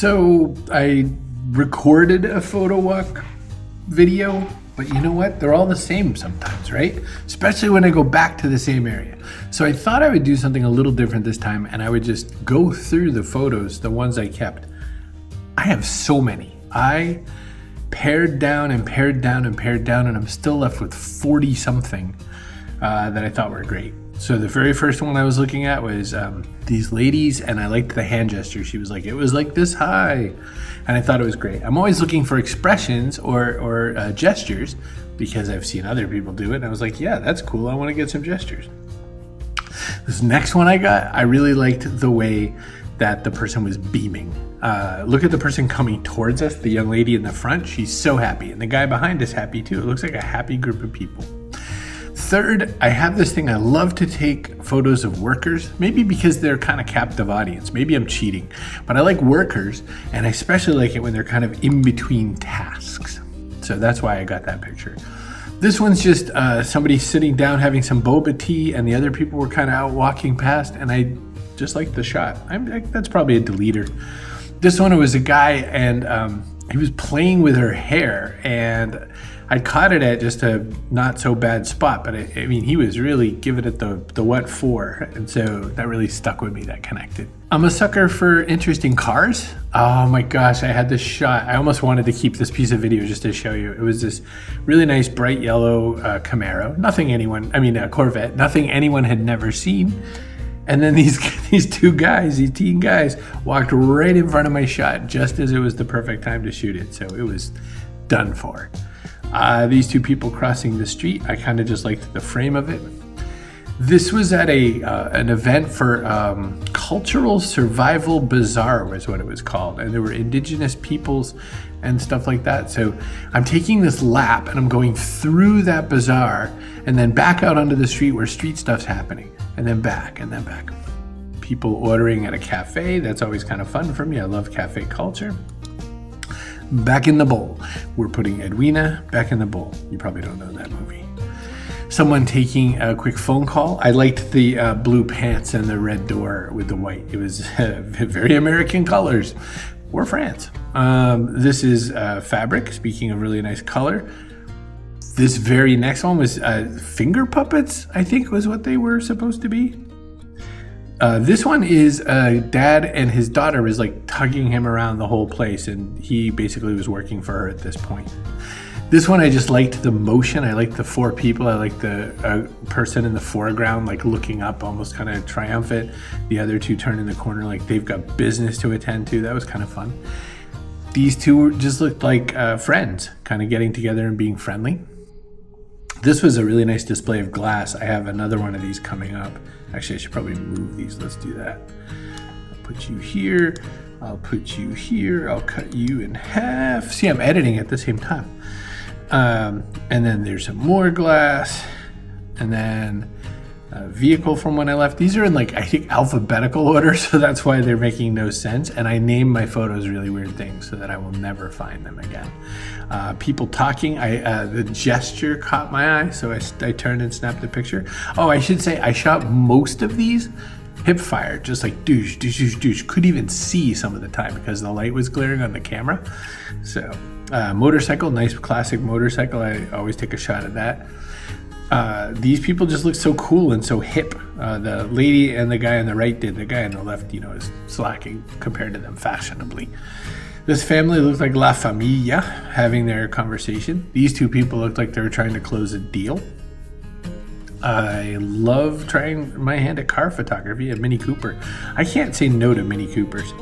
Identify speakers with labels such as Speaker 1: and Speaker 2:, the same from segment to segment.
Speaker 1: So I recorded a photo walk video, but you know what? They're all the same sometimes, right? Especially when I go back to the same area. So I thought I would do something a little different this time, and I would just go through the photos, the ones I kept. I have so many. I pared down and pared down and pared down, and I'm still left with 40 something that I thought were great. So the very first one I was looking at was these ladies, and I liked the hand gesture. She was like, it was like this high. And I thought it was great. I'm always looking for expressions or gestures because I've seen other people do it. And I was like, yeah, that's cool. I want to get some gestures. This next one I got, I really liked the way that the person was beaming. Look at the person coming towards us, the young lady in the front. She's so happy. And the guy behind is happy too. It looks like a happy group of people. Third, I have this thing. I love to take photos of workers, maybe because they're kind of captive audience. Maybe I'm cheating, but I like workers, and I especially like it when they're kind of in between tasks. So that's why I got that picture. This one's just somebody sitting down having some boba tea, and the other people were kind of out walking past, and I just like the shot. That's probably a deleter. This one, it was a guy, and he was playing with her hair, and I caught it at just a not so bad spot, but I mean, he was really giving it the what for, and so that really stuck with me, that connected. I'm a sucker for interesting cars. Oh my gosh, I had this shot. I almost wanted to keep this piece of video just to show you. It was this really nice bright yellow Camaro, a Corvette, nothing anyone had never seen. And then these two guys, these teen guys, walked right in front of my shot just as it was the perfect time to shoot it. So it was done for. These two people crossing the street, I kind of just liked the frame of it. This was at an event for Cultural Survival Bazaar was what it was called. And there were indigenous peoples and stuff like that. So I'm taking this lap and I'm going through that bazaar and then back out onto the street where street stuff's happening. And then back and then back. People ordering at a cafe, that's always kind of fun for me. I love cafe culture. Back in the Bowl. We're putting Edwina back in the bowl. You probably don't know that movie. Someone taking a quick phone call. I liked the blue pants and the red door with the white. It was very American colors. Or France. This is fabric, speaking of really nice color. This very next one was finger puppets, I think was what they were supposed to be. This one is dad and his daughter was like tugging him around the whole place, and he basically was working for her at this point. This one I just liked the motion. I liked the four people. I liked the person in the foreground like looking up, almost kind of triumphant. The other two turn in the corner like they've got business to attend to. That was kind of fun. These two just looked like friends, kind of getting together and being friendly. This was a really nice display of glass. I have another one of these coming up. Actually, I should probably move these. Let's do that. I'll put you here. I'll put you here. I'll cut you in half. See, I'm editing at the same time. And then there's some more glass. And then a vehicle from when I left. These are in like, I think, alphabetical order, so that's why they're making no sense. And I name my photos really weird things so that I will never find them again. People talking, the gesture caught my eye, so I turned and snapped a picture. Oh, I should say I shot most of these hip fire, just like douche, douche, douche, douche. Couldn't even see some of the time because the light was glaring on the camera. So motorcycle, nice classic motorcycle. I always take a shot at that. These people just look so cool and so hip. The lady and the guy on the right did. The guy on the left, is slacking compared to them fashionably. This family looked like La Familia having their conversation. These two people looked like they were trying to close a deal. I love trying my hand at car photography at Mini Cooper. I can't say no to Mini Coopers.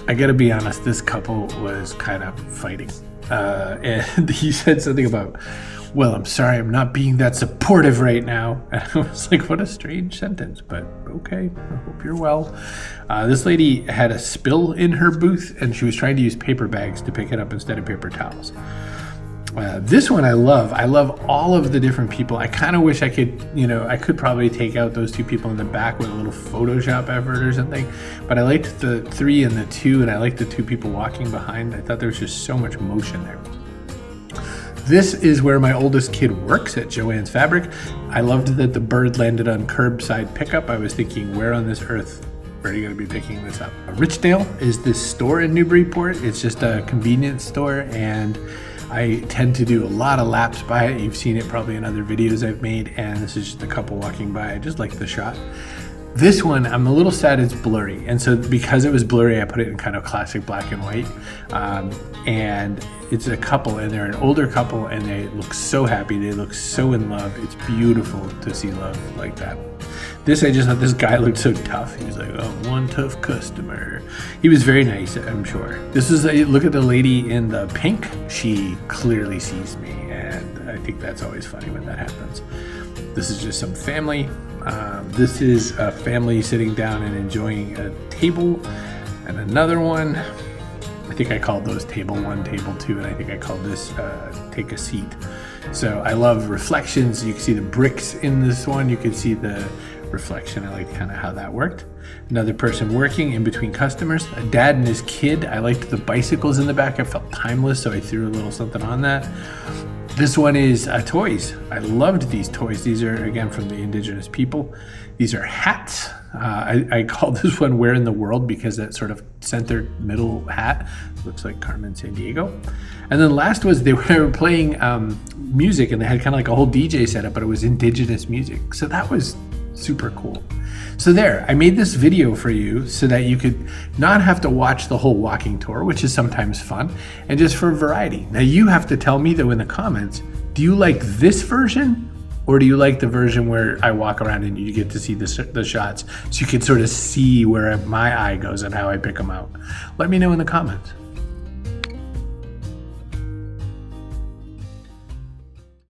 Speaker 1: I gotta be honest, this couple was kind of fighting. And he said something about, well, I'm sorry, I'm not being that supportive right now. And I was like, what a strange sentence, but okay, I hope you're well. This lady had a spill in her booth and she was trying to use paper bags to pick it up instead of paper towels. This one I love. I love all of the different people. I kind of wish I could, I could probably take out those two people in the back with a little Photoshop effort or something. But I liked the 3 and the 2, and I liked the 2 people walking behind. I thought there was just so much motion there. This is where my oldest kid works, at Joann's Fabric. I loved that the bird landed on curbside pickup. I was thinking, where on this earth already going to be picking this up. Richdale is this store in Newburyport. It's just a convenience store, and I tend to do a lot of laps by it. You've seen it probably in other videos I've made, and this is just a couple walking by. I just like the shot. This one, I'm a little sad it's blurry, and so because it was blurry, I put it in kind of classic black and white. And it's a couple, and they're an older couple, and they look so happy. They look so in love. It's beautiful to see love like that. This, I just thought this guy looked so tough. He was like, oh, one tough customer. He was very nice, I'm sure. This is a look at the lady in the pink. She clearly sees me, and I think that's always funny when that happens. This is just some family. This is a family sitting down and enjoying a table, and another one. I think I called those table 1, table 2, and I think I called this take a seat. So I love reflections. You can see the bricks in this one. You can see the reflection. I like kind of how that worked. Another person working in between customers. A dad and his kid. I liked the bicycles in the back. I felt timeless, so I threw a little something on that. This one is toys. I loved these toys. These are, again, from the indigenous people. These are hats. I call this one Where in the World because that sort of center middle hat looks like Carmen Sandiego. And then last was they were playing music, and they had kind of like a whole DJ setup, but it was indigenous music. So that was super cool. So there, I made this video for you so that you could not have to watch the whole walking tour, which is sometimes fun, and just for variety. Now you have to tell me though in the comments, do you like this version, or do you like the version where I walk around and you get to see the shots so you can sort of see where my eye goes and how I pick them out? Let me know in the comments.